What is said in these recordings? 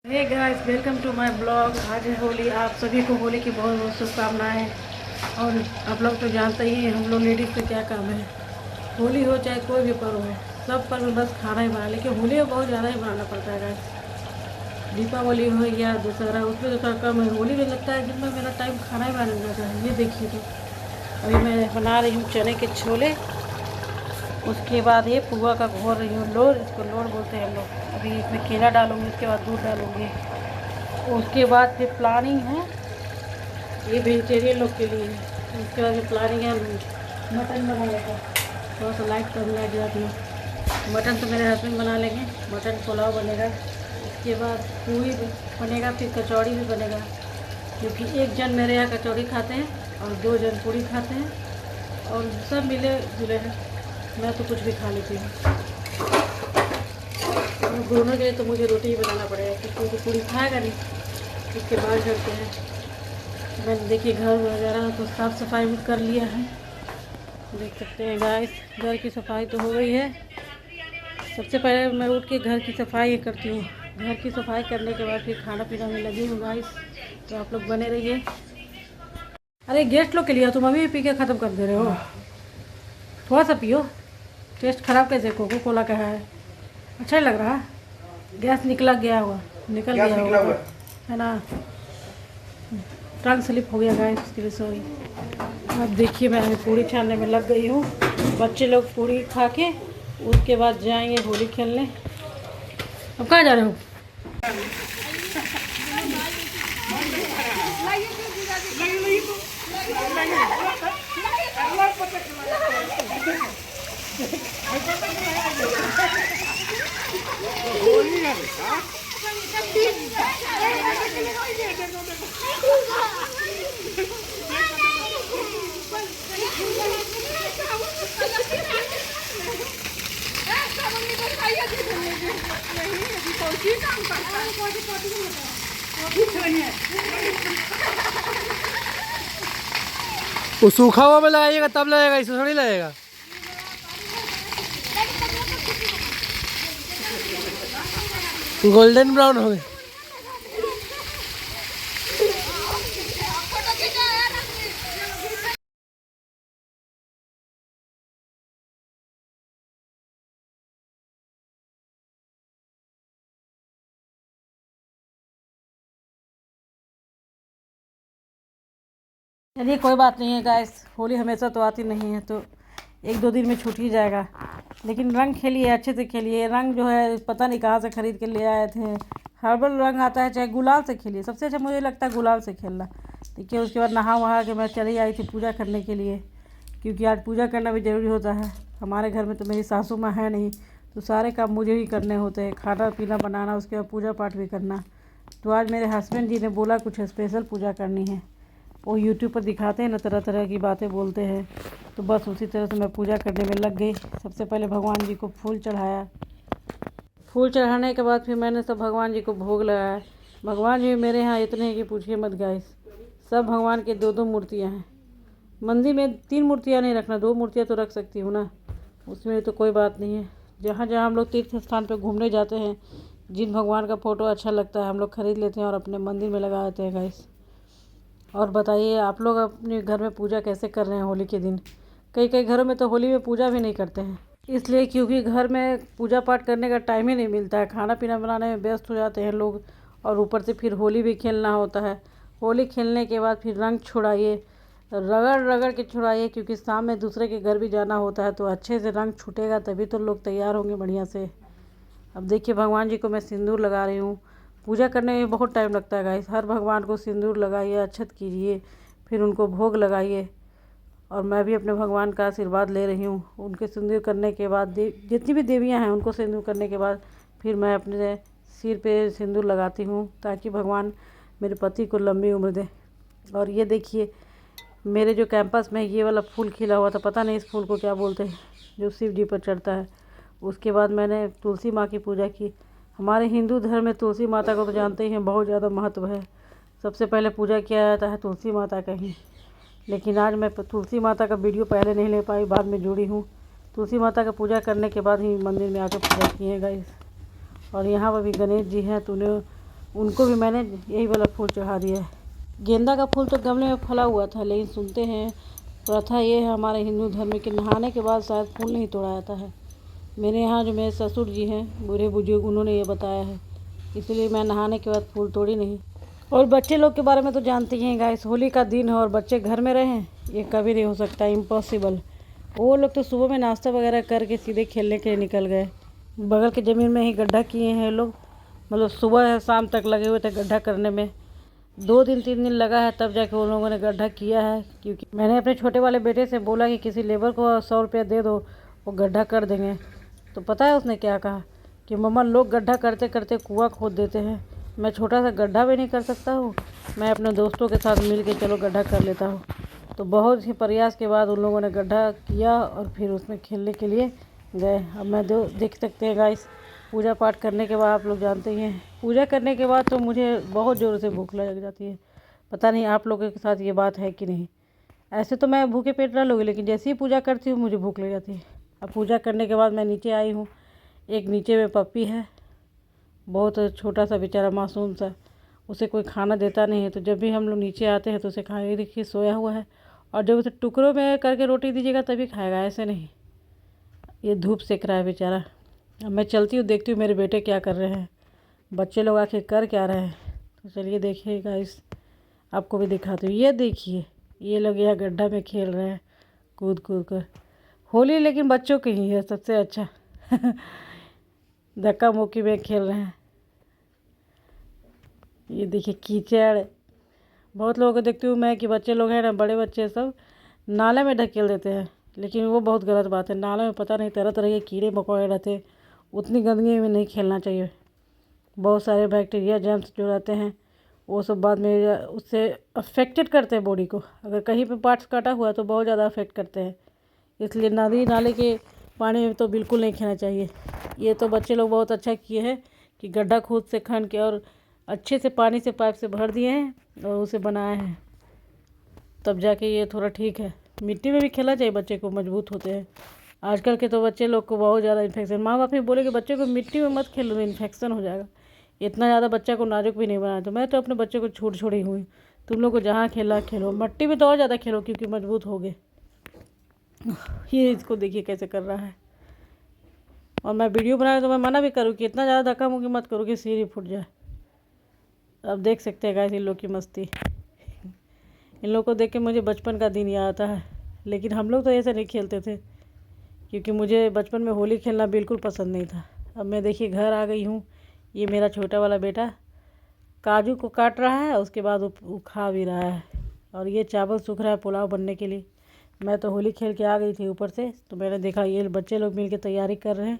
Hey guys, welcome to my blog. आज है होली। आप सभी को होली की बहुत बहुत शुभकामनाएं। और आप लोग तो जानते ही हैं हम लोग लेडीज़ का क्या काम है। होली हो चाहे कोई भी पर्व हो, सब पर्व में बस खाना ही बना, लेकिन होली में बहुत ज़्यादा ही बनाना पड़ता है गाइस। दीपावली हो या दशहरा, उसमें तो थोड़ा कम है। होली में लगता है जिसमें मेरा टाइम खाना ही बनाने में जाता है। ये देखिए, तो अभी मैं बना रही हूँ चने के छोले। उसके बाद ये पुआ का घोर रही हूँ, लोर, इसको लोर बोलते हैं हम लोग। अभी इसमें केला डालूँगी, उसके बाद दूध डालूँगी। उसके बाद फिर प्लानिंग है, ये वेजिटेरियन लोग के लिए है। उसके बाद फिर प्लानिंग है मटन बनाने का। थोड़ा सा लाइट कर लिया गया अपना। मटन तो मेरे हस्बैंड बना लेंगे, मटन पुलाव बनेगा। उसके बाद पूरी भी बनेगा, फिर कचौड़ी भी बनेगा, क्योंकि एक जन मेरे यहाँ कचौड़ी खाते हैं और 2 जन पूरी खाते हैं, और सब मिले जुले हैं। मैं तो कुछ भी खा लेती हूँ। और दोनों के लिए तो मुझे रोटी ही बनाना पड़ेगा, क्योंकि तो पूरी खाएगा नहीं। इसके बाद करते हैं। मैंने देखिए घर वगैरह तो साफ़ सफाई भी कर लिया है, देख सकते हैं गाइस। घर की सफाई तो हो गई है। सबसे पहले मैं उठ के घर की सफाई करती हूँ। घर की सफाई करने के बाद फिर खाना पीना में लगी हूँ गाइस। तो आप लोग बने रहिए। अरे गेस्ट लोग के लिए तुम अभी पी के ख़त्म कर दे रहे हो। थोड़ा सा पियो। टेस्ट ख़राब कैसे? कोको कोला का है, अच्छा नहीं लग रहा। गैस निकल गया होगा है ना। टंग स्लिप हो गया गाइस, उसके लिए सॉरी। अब देखिए मैं अभी पूरी छानने में लग गई हूँ। बच्चे लोग पूरी खा के उसके बाद जाएंगे होली खेलने। अब कहाँ जा रहे हो? वो सूखा हुआ में लगाइएगा तब लगेगा, इसमें थोड़ी लगेगा। गोल्डन ब्राउन हो गए। चलिए कोई बात नहीं है गाइस, होली हमेशा तो आती नहीं है, तो 1-2 दिन में छूट ही जाएगा। लेकिन रंग खेलिए, अच्छे से खेलिए। रंग जो है पता नहीं कहाँ से खरीद के ले आए थे। हर्बल रंग आता है, चाहे गुलाल से खेलिए। सबसे अच्छा मुझे लगता है गुलाल से खेलना। देखिए उसके बाद नहा वहा के मैं चली आई थी पूजा करने के लिए, क्योंकि आज पूजा करना भी ज़रूरी होता है। हमारे घर में तो मेरी सासू माँ है नहीं, तो सारे काम मुझे ही करने होते हैं, खाना पीना बनाना, उसके बाद पूजा पाठ भी करना। तो आज मेरे हस्बैंड जी ने बोला कुछ स्पेशल पूजा करनी है। वो यूट्यूब पर दिखाते हैं ना, तरह तरह की बातें बोलते हैं, तो बस उसी तरह से मैं पूजा करने में लग गई। सबसे पहले भगवान जी को फूल चढ़ाया। फूल चढ़ाने के बाद फिर मैंने सब भगवान जी को भोग लगाया। भगवान जी मेरे यहाँ इतने हैं कि पूछिए मत गाइस। सब भगवान के 2-2 मूर्तियाँ हैं। मंदिर में 3 मूर्तियाँ नहीं रखना, 2 मूर्तियाँ तो रख सकती हूँ ना, उसमें तो कोई बात नहीं है। जहाँ जहाँ हम लोग तीर्थ स्थान पर घूमने जाते हैं, जिन भगवान का फ़ोटो अच्छा लगता है हम लोग ख़रीद लेते हैं और अपने मंदिर में लगा देते हैं गाइस। और बताइए आप लोग अपने घर में पूजा कैसे कर रहे हैं होली के दिन? कई कई घरों में तो होली में पूजा भी नहीं करते हैं, इसलिए क्योंकि घर में पूजा पाठ करने का टाइम ही नहीं मिलता है। खाना पीना बनाने में व्यस्त हो जाते हैं लोग, और ऊपर से फिर होली भी खेलना होता है। होली खेलने के बाद फिर रंग छुड़ाइए, रगड़ रगड़ के छुड़ाइए, क्योंकि शाम में दूसरे के घर भी जाना होता है, तो अच्छे से रंग छूटेगा तभी तो लोग तैयार होंगे बढ़िया से। अब देखिए भगवान जी को मैं सिंदूर लगा रही हूँ। पूजा करने में बहुत टाइम लगता है गाइस। हर भगवान को सिंदूर लगाइए, अक्षत कीजिए, फिर उनको भोग लगाइए। और मैं भी अपने भगवान का आशीर्वाद ले रही हूँ। उनके सिंदूर करने के बाद जितनी भी देवियाँ हैं उनको सिंदूर करने के बाद फिर मैं अपने सिर पे सिंदूर लगाती हूँ, ताकि भगवान मेरे पति को लंबी उम्र दे। और ये देखिए मेरे जो कैंपस में ये वाला फूल खिला हुआ था, पता नहीं इस फूल को क्या बोलते हैं, जो शिव जी पर चढ़ता है। उसके बाद मैंने तुलसी माँ की पूजा की। हमारे हिंदू धर्म में तुलसी माता को तो जानते ही हैं, बहुत ज़्यादा महत्व है। सबसे पहले पूजा किया जाता है तुलसी माता का ही। लेकिन आज मैं तुलसी माता का वीडियो पहले नहीं ले पाई, बाद में जुड़ी हूँ। तुलसी माता का पूजा करने के बाद ही मंदिर में आकर पूजा की है गाइस। और यहाँ पर भी गणेश जी हैं, तो उन्हें उनको भी मैंने यही वाला फूल चढ़ा दिया है। गेंदा का फूल तो गमले में फला हुआ था, लेकिन सुनते हैं प्रथा ये है हमारे हिंदू धर्म में कि नहाने के बाद शायद फूल नहीं तोड़ा जाता है। मेरे यहाँ जो मेरे ससुर जी हैं, बूढ़े बुजुर्ग, उन्होंने ये बताया है, इसलिए मैं नहाने के बाद फूल तोड़ी नहीं। और बच्चे लोग के बारे में तो जानते ही हैं गाइस, होली का दिन है और बच्चे घर में रहें ये कभी नहीं हो सकता, इम्पॉसिबल। वो लोग तो सुबह में नाश्ता वगैरह करके सीधे खेलने के लिए निकल गए। बगल के ज़मीन में ही गड्ढा किए हैं लोग, मतलब सुबह शाम तक लगे हुए थे गड्ढा करने में। 2 दिन 3 दिन लगा है तब जाके उन लोगों ने गड्ढा किया है। क्योंकि मैंने अपने छोटे वाले बेटे से बोला कि किसी लेबर को 100 रुपया दे दो, वो गड्ढा कर देंगे। तो पता है उसने क्या कहा कि मम्मा लोग गड्ढा करते करते कुआं खोद देते हैं, मैं छोटा सा गड्ढा भी नहीं कर सकता हूँ, मैं अपने दोस्तों के साथ मिल के चलो गड्ढा कर लेता हूँ। तो बहुत ही प्रयास के बाद उन लोगों ने गड्ढा किया और फिर उसमें खेलने के लिए गए। अब मैं देख सकते हैं गाइस, पूजा पाठ करने के बाद आप लोग जानते ही हैं, पूजा करने के बाद तो मुझे बहुत ज़ोर से भूख लग जाती है। पता नहीं आप लोगों के साथ ये बात है कि नहीं। ऐसे तो मैं भूखे पेट रह लूँगी, लेकिन जैसे ही पूजा करती हूँ मुझे भूख लग जाती है। अब पूजा करने के बाद मैं नीचे आई हूँ। एक नीचे में पप्पी है, बहुत छोटा सा बेचारा मासूम सा, उसे कोई खाना देता नहीं है। तो जब भी हम लोग नीचे आते हैं तो उसे खाने देखिए सोया हुआ है, और जब उसे टुकड़ों में करके रोटी दीजिएगा तभी खाएगा, ऐसे नहीं। ये धूप सेक रहा है बेचारा। अब मैं चलती हूँ, देखती हूँ मेरे बेटे क्या कर रहे हैं, बच्चे लोग आके कर क्या रहे हैं। तो चलिए देखिए गाइस, आपको भी दिखाती हूँ। ये देखिए ये लोग यहाँ गड्ढा में खेल रहे हैं कूद कूद कर। होली लेकिन बच्चों की ही है सबसे अच्छा धक्का मुक्की में खेल रहे हैं। ये देखिए कीचड़, बहुत लोगों को देखती हूँ मैं कि बच्चे लोग हैं ना, बड़े बच्चे सब नाले में ढकेल देते हैं, लेकिन वो बहुत गलत बात है। नाले में पता नहीं तरह तरह के कीड़े मकोड़े रहते हैं, उतनी गंदगी में नहीं खेलना चाहिए। बहुत सारे बैक्टीरिया जर्म्स जो रहते हैं वो सब बाद में उससे अफेक्टेड करते हैं बॉडी को। अगर कहीं पे पार्ट्स काटा हुआ है तो बहुत ज़्यादा अफेक्ट करते हैं, इसलिए नदी नाले के पानी में तो बिल्कुल नहीं खेलना चाहिए। ये तो बच्चे लोग बहुत अच्छा किए हैं कि गड्ढा खुद से खन के और अच्छे से पानी से पाइप से भर दिए हैं और उसे बनाए हैं, तब जाके ये थोड़ा ठीक है। मिट्टी में भी खेलना चाहिए, बच्चे को मजबूत होते हैं। आजकल के तो बच्चे लोग को बहुत ज़्यादा इन्फेक्शन, माँ बाप भी बोले कि बच्चे को मिट्टी में मत खेलो, इन्फेक्शन हो जाएगा। इतना ज़्यादा बच्चा को नाजुक भी नहीं बनाया। तो मैं तो अपने बच्चे को छोड़ी हुई, तुम लोग को जहाँ खेला खेलो, मट्टी में तो और ज़्यादा खेलो क्योंकि मजबूत हो गए। ये इसको देखिए कैसे कर रहा है, और मैं वीडियो बनाया तो मैं मना भी करूँ कि इतना ज़्यादा धक्का मुक्की मत करो कि सिर ही फूट जाए। अब देख सकते हैं गाइस इन लोग की मस्ती। इन लोग को देख के मुझे बचपन का दिन याद आता है, लेकिन हम लोग तो ऐसे नहीं खेलते थे क्योंकि मुझे बचपन में होली खेलना बिल्कुल पसंद नहीं था। अब मैं देखिए घर आ गई हूँ। ये मेरा छोटा वाला बेटा काजू को काट रहा है, उसके बाद वो खा भी रहा है, और ये चावल सूख रहा है पुलाव बनने के लिए। मैं तो होली खेल के आ गई थी ऊपर से, तो मैंने देखा ये बच्चे लोग मिल के तैयारी कर रहे हैं,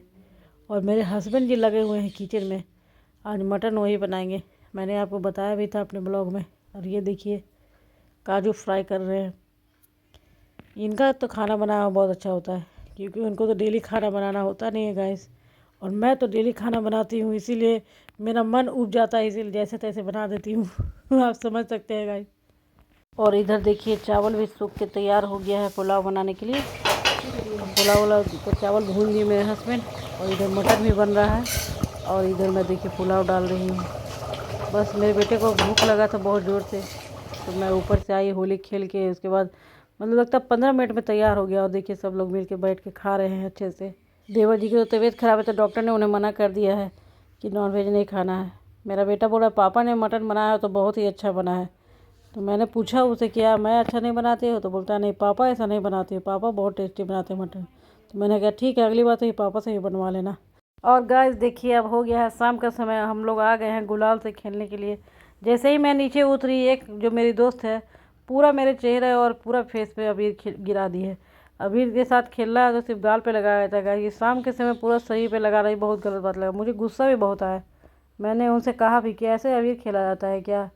और मेरे हस्बैंड जी लगे हुए हैं किचन में। आज मटन वही बनाएंगे, मैंने आपको बताया भी था अपने ब्लॉग में। और ये देखिए काजू फ्राई कर रहे हैं। इनका तो खाना बनाना बहुत अच्छा होता है क्योंकि उनको तो डेली खाना बनाना होता नहीं है गाइस, और मैं तो डेली खाना बनाती हूँ, इसीलिए मेरा मन उब जाता है, इसीलिए जैसे तैसे बना देती हूँ आप समझ सकते हैं गाइस। और इधर देखिए चावल भी सूख के तैयार हो गया है पुलाव बनाने के लिए। पुलाव तो चावल भून दिए मेरे हस्बैंड, और इधर मटन भी बन रहा है, और इधर मैं देखिए पुलाव डाल रही हूँ। बस मेरे बेटे को भूख लगा था बहुत ज़ोर से, तो मैं ऊपर से आई होली खेल के, उसके बाद मतलब लगता है 15 मिनट में तैयार हो गया। और देखिए सब लोग मिल के बैठ के खा रहे हैं अच्छे से। देवर जी की तो तबीयत ख़राब है, तो डॉक्टर ने उन्हें मना कर दिया है कि नॉनवेज नहीं खाना है। मेरा बेटा बोला पापा ने मटन बनाया तो बहुत ही अच्छा बना है। तो मैंने पूछा उसे क्या मैं अच्छा नहीं बनाती हो, तो बोलता नहीं पापा ऐसा नहीं बनाती हो, पापा बहुत टेस्टी बनाते हैं मटन। तो मैंने कहा ठीक है, अगली बार तो ये पापा से ही बनवा लेना। और गाइस देखिए अब हो गया है शाम का समय, हम लोग आ गए हैं गुलाल से खेलने के लिए। जैसे ही मैं नीचे उतरी, एक जो मेरी दोस्त है पूरा मेरे चेहरे और पूरा फेस पे अबीर गिरा दी है। अबीर के साथ खेल रहा है तो सिर्फ गाल पे लगाया था गाइस, ये शाम के समय पूरा सही पे लगा रही, बहुत गलत बात लगा। मुझे गुस्सा भी बहुत आया, मैंने उनसे कहा भी कि ऐसे अबीर खेला जाता है क्या,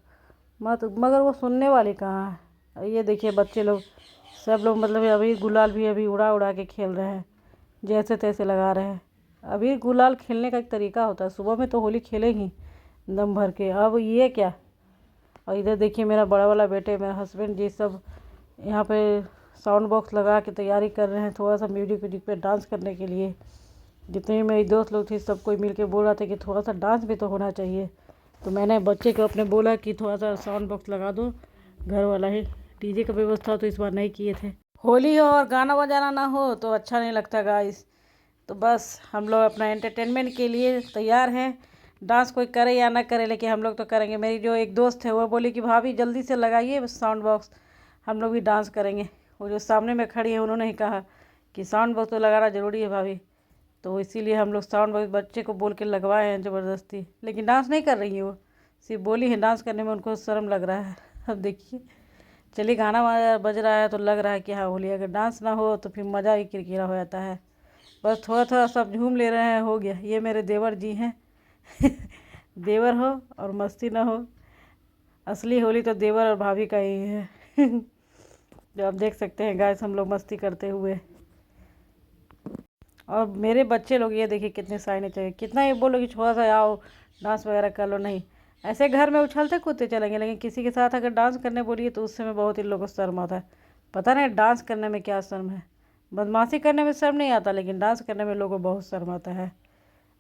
मत, मगर वो सुनने वाली कहाँ है। ये देखिए बच्चे लोग सब लोग मतलब अभी गुलाल भी अभी उड़ा उड़ा के खेल रहे हैं, जैसे तैसे लगा रहे हैं। अभी गुलाल खेलने का एक तरीका होता है, सुबह में तो होली खेले ही दम भर के, अब ये क्या। और इधर देखिए मेरा बड़ा वाला बेटे, मेरा हस्बैंड जी सब यहाँ पे साउंड बॉक्स लगा के तैयारी कर रहे हैं थोड़ा सा म्यूजिक पे डांस करने के लिए। जितने भी मेरी दोस्त लोग थे सब कोई मिल के बोल रहा था कि थोड़ा सा डांस भी तो होना चाहिए, तो मैंने बच्चे को अपने बोला कि थोड़ा सा साउंड बॉक्स लगा दो, घर वाला ही डीजे का व्यवस्था तो इस बार नहीं किए थे। होली हो और गाना बजाना ना हो तो अच्छा नहीं लगता गाइस। तो बस हम लोग अपना एंटरटेनमेंट के लिए तैयार हैं। डांस कोई करे या ना करे लेकिन हम लोग तो करेंगे। मेरी जो एक दोस्त है वो बोली कि भाभी जल्दी से लगाइए साउंड बॉक्स, हम लोग भी डांस करेंगे। वो जो सामने में खड़ी है उन्होंने ही कहा कि साउंड बॉक्स तो लगाना ज़रूरी है भाभी, तो इसीलिए हम लोग साउंड बॉक्स बच्चे को बोल के लगवाए हैं ज़बरदस्ती। लेकिन डांस नहीं कर रही है वो, सिर्फ बोली है, डांस करने में उनको शर्म लग रहा है। अब देखिए, चलिए गाना बज रहा है तो लग रहा है कि हाँ होली। अगर डांस ना हो तो फिर मज़ा ही किरकिरा हो जाता है। बस थोड़ा थोड़ा सब झूम ले रहे हैं, हो गया। ये मेरे देवर जी हैं। देवर हो और मस्ती ना हो, असली होली तो देवर और भाभी का ही है। जो आप देख सकते हैं गाइस, हम लोग मस्ती करते हुए। और मेरे बच्चे लोग ये देखिए कितने साइने चाहिए, कितना ये बोलो कि थोड़ा सा आओ डांस वगैरह कर लो, नहीं। ऐसे घर में उछलते कूदते चलेंगे, लेकिन किसी के साथ अगर डांस करने बोलिए तो उस समय बहुत इन लोगों को शर्म आता है। पता नहीं डांस करने में क्या शर्म है। बदमाशी करने में शर्म नहीं आता, लेकिन डांस करने में लोगों को बहुत शर्म आता है।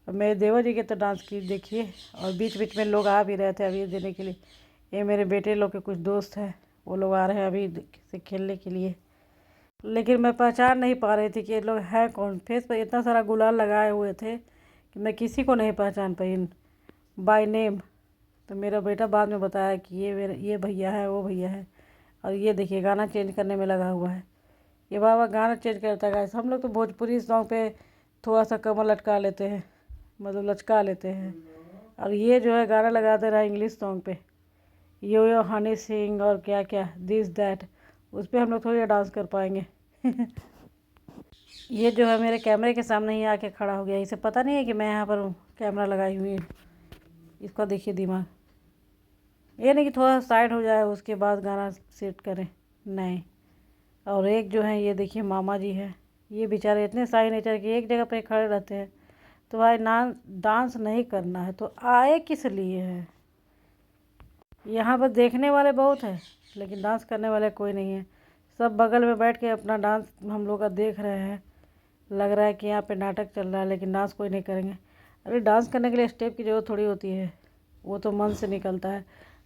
और मेरे देवर जी के तो डांस की देखिए, और बीच बीच में लोग आ भी रहे थे अभी देने के लिए। ये मेरे बेटे लोग के कुछ दोस्त हैं, वो लोग आ रहे हैं अभी से खेलने के लिए। लेकिन मैं पहचान नहीं पा रही थी कि ये लोग हैं कौन। फेस पर इतना सारा गुलाल लगाए हुए थे कि मैं किसी को नहीं पहचान पाई बाय नेम। तो मेरा बेटा बाद में बताया कि ये भैया है, वो भैया है। और ये देखिए गाना चेंज करने में लगा हुआ है। ये बाबा गाना चेंज करता है। हम लोग तो भोजपुरी सॉन्ग पे थोड़ा सा कमर लटका लेते हैं, मतलब लचका लेते हैं। और ये जो है गाना लगा दे रहा है इंग्लिश सॉन्ग पे, यो हनी सिंह और क्या क्या दिस दैट, उस पर हम लोग थोड़ी डांस कर पाएंगे। ये जो है मेरे कैमरे के सामने ही आके खड़ा हो गया। इसे पता नहीं है कि मैं यहाँ पर कैमरा लगाई हुई है। इसका देखिए दिमाग, ये नहीं कि थोड़ा साइड हो जाए उसके बाद गाना सेट करें, नहीं। और एक जो है ये देखिए मामा जी हैं, ये बेचारे इतने साई नेचर कि एक जगह पे खड़े रहते हैं। तो भाई ना डांस नहीं करना है तो आए किस लिए है। यहाँ पर देखने वाले बहुत हैं लेकिन डांस करने वाले कोई नहीं है। सब बगल में बैठ के अपना डांस हम लोग का देख रहे हैं। लग रहा है कि यहाँ पे नाटक चल रहा है, लेकिन डांस कोई नहीं करेंगे। अरे डांस करने के लिए स्टेप की ज़रूरत थोड़ी होती है, वो तो मन से निकलता है।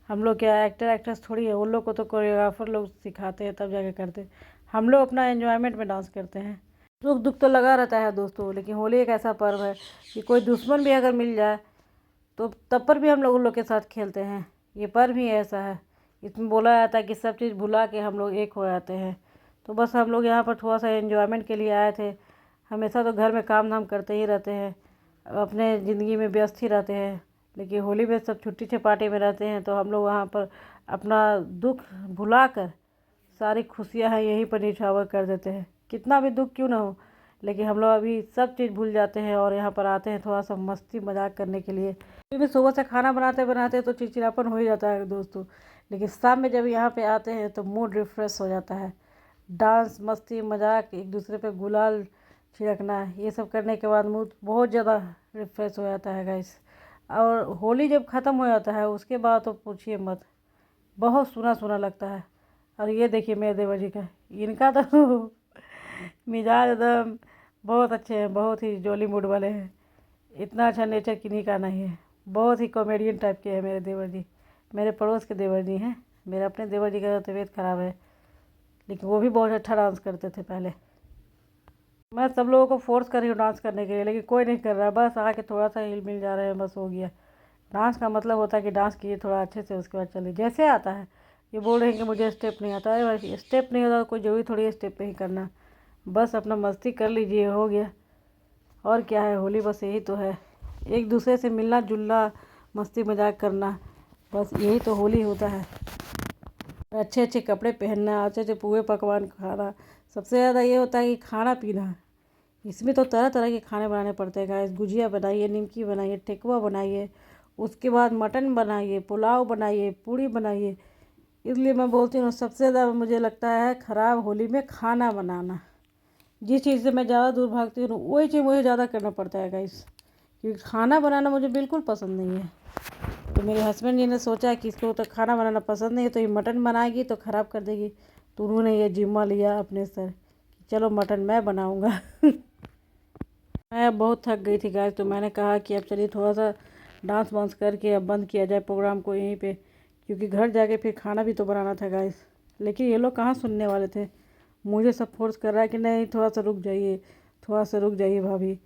हम लोग क्या एक्टर एक्ट्रेस थोड़ी है, उन लोग को तो कोरियोग्राफर लोग सिखाते हैं तब जाके करते हैं। हम लोग अपना एंजॉयमेंट में डांस करते हैं। सुख दुख तो लगा रहता है दोस्तों, लेकिन होली एक ऐसा पर्व है कि कोई दुश्मन भी अगर मिल जाए तो तब पर भी हम लोग उन लोग के साथ खेलते हैं। ये पर्व ही ऐसा है, इसमें बोला जाता है कि सब चीज़ भुला के हम लोग एक हो जाते हैं। तो बस हम लोग यहाँ पर थोड़ा सा एंजॉयमेंट के लिए आए थे। हमेशा तो घर में काम धाम करते ही रहते हैं, अपने ज़िंदगी में व्यस्त ही रहते हैं, लेकिन होली में सब छुट्टी छपाटे में रहते हैं। तो हम लोग वहाँ पर अपना दुख भुला कर सारी खुशियाँ हैं यहीं पर निछावर कर देते हैं। कितना भी दुख क्यों ना हो, लेकिन हम लोग अभी सब चीज़ भूल जाते हैं और यहाँ पर आते हैं थोड़ा सा मस्ती मजाक करने के लिए। क्योंकि सुबह से खाना बनाते बनाते तो चिड़चिड़ापन हो ही जाता है दोस्तों, लेकिन शाम में जब यहाँ पे आते हैं तो मूड रिफ़्रेश हो जाता है। डांस मस्ती मजाक एक दूसरे पे गुलाल छिड़कना, ये सब करने के बाद मूड बहुत ज़्यादा रिफ़्रेश हो जाता है गाइस। और होली जब ख़त्म हो जाता है उसके बाद तो पूछिए मत, बहुत सूना सूना लगता है। और ये देखिए मेरे देवर जी का, इनका तो मिजाज एकदम बहुत अच्छे हैं, बहुत ही जॉली मूड वाले हैं। इतना अच्छा नेचर किन्हीं का नहीं है, बहुत ही कॉमेडियन टाइप के हैं मेरे देवर जी। मेरे पड़ोस के देवर जी हैं। मेरे अपने देवर जी का तबीयत ख़राब है, लेकिन वो भी बहुत अच्छा डांस करते थे पहले। मैं सब लोगों को फोर्स कर रही हूँ डांस करने के लिए, लेकिन कोई नहीं कर रहा है। बस आके थोड़ा सा हिल मिल जा रहे हैं, बस हो गया। डांस का मतलब होता है कि डांस कीजिए थोड़ा अच्छे से, उसके बाद चलिए जैसे आता है। ये बोल रहे हैं कि मुझे स्टेप नहीं आता है, भाई स्टेप नहीं होता तो कोई ज़रूरी थोड़ी है स्टेप पे ही करना। बस अपना मस्ती कर लीजिए, हो गया। और क्या है, होली बस यही तो है, एक दूसरे से मिलना जुलना, मस्ती मजाक करना, बस यही तो होली होता है। अच्छे अच्छे कपड़े पहनना, अच्छे अच्छे पुए पकवान खाना, सबसे ज़्यादा ये होता है कि खाना पीना। इसमें तो तरह तरह के खाने बनाने पड़ते हैं गाइस। गुजिया बनाइए, निमकी बनाइए, ठेकुआ बनाइए, उसके बाद मटन बनाइए, पुलाव बनाइए, पूड़ी बनाइए। इसलिए मैं बोलती हूँ सबसे ज़्यादा मुझे लगता है ख़राब होली में खाना बनाना। जिस चीज़ से मैं ज़्यादा दूर भागती हूँ वही चीज़ मुझे ज़्यादा करना पड़ता है गाइस, क्योंकि खाना बनाना मुझे बिल्कुल पसंद नहीं है। तो मेरे हस्बैंड जी ने सोचा कि इसको तो खाना बनाना पसंद नहीं है तो ये मटन बनाएगी तो ख़राब कर देगी। तो उन्होंने ये जिम्मा लिया अपने सर कि चलो मटन मैं बनाऊँगा। मैं बहुत थक गई थी गाइस, तो मैंने कहा कि अब चलिए थोड़ा सा डांस वांस करके अब बंद किया जाए प्रोग्राम को यहीं पे, क्योंकि घर जाके फिर खाना भी तो बनाना था गाइस। लेकिन ये लोग कहाँ सुनने वाले थे, मुझे सब फोर्स कर रहा है कि नहीं थोड़ा सा रुक जाइए, थोड़ा सा रुक जाइए भाभी,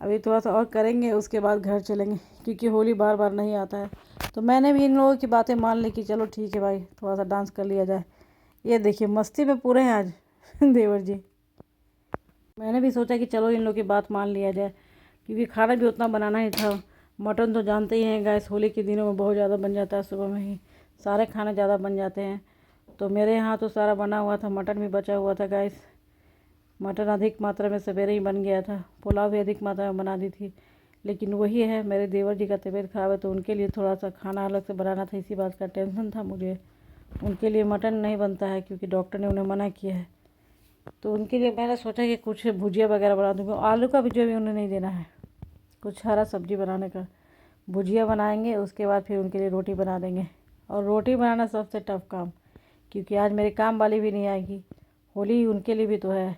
अभी थोड़ा सा और करेंगे उसके बाद घर चलेंगे, क्योंकि होली बार बार नहीं आता है। तो मैंने भी इन लोगों की बातें मान ली कि चलो ठीक है भाई, थोड़ा सा डांस कर लिया जाए। ये देखिए मस्ती में पूरे हैं आज देवर जी। मैंने भी सोचा कि चलो इन लोगों की बात मान लिया जाए, क्योंकि खाना भी उतना बनाना ही था। मटन तो जानते ही हैं गैस, होली के दिनों में बहुत ज़्यादा बन जाता है, सुबह में ही सारे खाने ज़्यादा बन जाते हैं। तो मेरे यहाँ तो सारा बना हुआ था, मटन भी बचा हुआ था गैस। मटन अधिक मात्रा में सवेरे ही बन गया था, पुलाव भी अधिक मात्रा में बना दी थी। लेकिन वही है, मेरे देवर जी का तबीयत ख़राब है तो उनके लिए थोड़ा सा खाना अलग से बनाना था, इसी बात का टेंशन था मुझे। उनके लिए मटन नहीं बनता है क्योंकि डॉक्टर ने उन्हें मना किया है। तो उनके लिए मैंने सोचा कि कुछ भुजिया वगैरह बना दूँगी। आलू का भुजिया भी उन्हें नहीं देना है, कुछ हरा सब्जी बनाने का, भुजिया बनाएंगे, उसके बाद फिर उनके लिए रोटी बना देंगे। और रोटी बनाना सबसे टफ काम, क्योंकि आज मेरी काम वाली भी नहीं आएगी। होली उनके लिए भी तो है,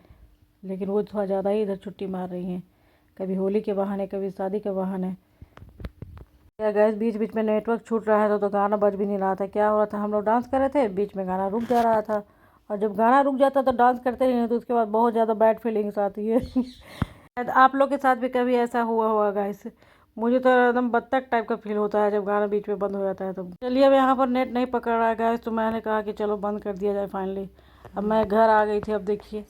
लेकिन वो थोड़ा ज़्यादा ही इधर छुट्टी मार रही हैं, कभी होली के बहाने कभी शादी के बहाने। क्या गैस बीच बीच में नेटवर्क छूट रहा है तो गाना बज भी नहीं रहा था। क्या हो रहा था, हम लोग डांस कर रहे थे, बीच में गाना रुक जा रहा था, और जब गाना रुक जाता तो डांस करते नहीं तो उसके बाद बहुत ज़्यादा बैड फीलिंग्स आती है शायद आप लोग के साथ भी कभी ऐसा हुआ होगा गाइस। मुझे तो एकदम बत्तख टाइप का फील होता है जब गाना बीच में बंद हो जाता है। तो चलिए अब यहाँ पर नेट नहीं पकड़ रहा है गाइस, तो मैंने कहा कि चलो बंद कर दिया जाए फाइनली। अब मैं घर आ गई थी। अब देखिए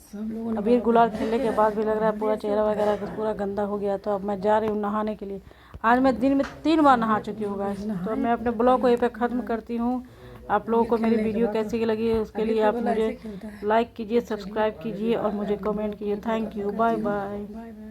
अबीर गुलाल खेलने के बाद भी लग रहा है पूरा चेहरा वगैरह पूरा गंदा हो गया। तो अब मैं जा रही हूँ नहाने के लिए। आज मैं दिन में 3 बार नहा चुकी हूँ गाइस। तो अब मैं अपने ब्लॉग को यहीं पे ख़त्म करती हूँ। आप लोगों को मेरी वीडियो कैसी लगी है उसके लिए आप मुझे लाइक कीजिए, सब्सक्राइब कीजिए और मुझे कमेंट कीजिए। Thank you, bye bye.